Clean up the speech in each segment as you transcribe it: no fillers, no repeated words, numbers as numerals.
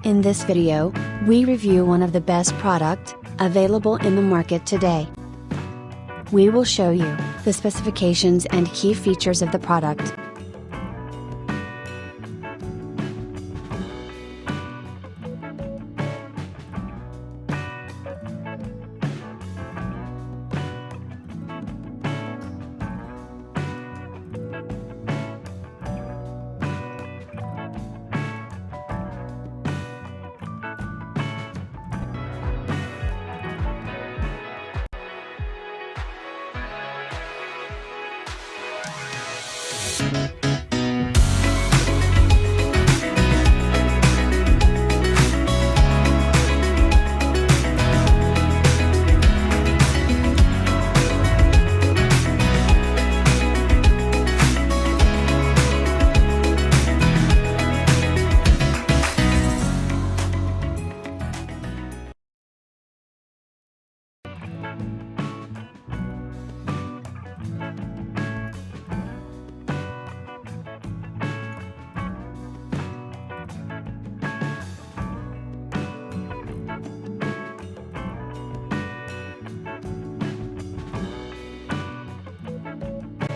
In this video, we review one of the best product available in the market today. We will show you the specifications and key features of the product.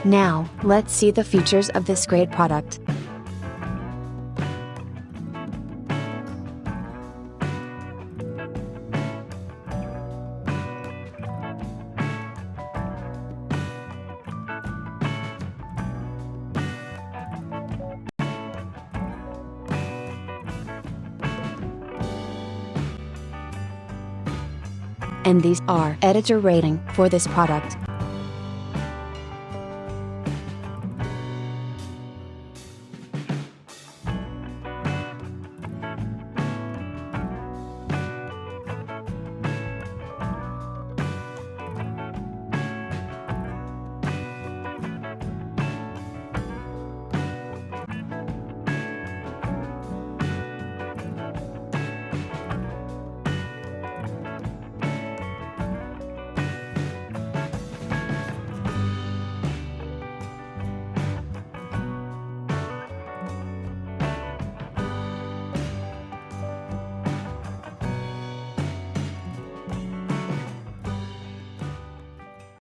Now, let's see the features of this great product. And these are editor rating for this product.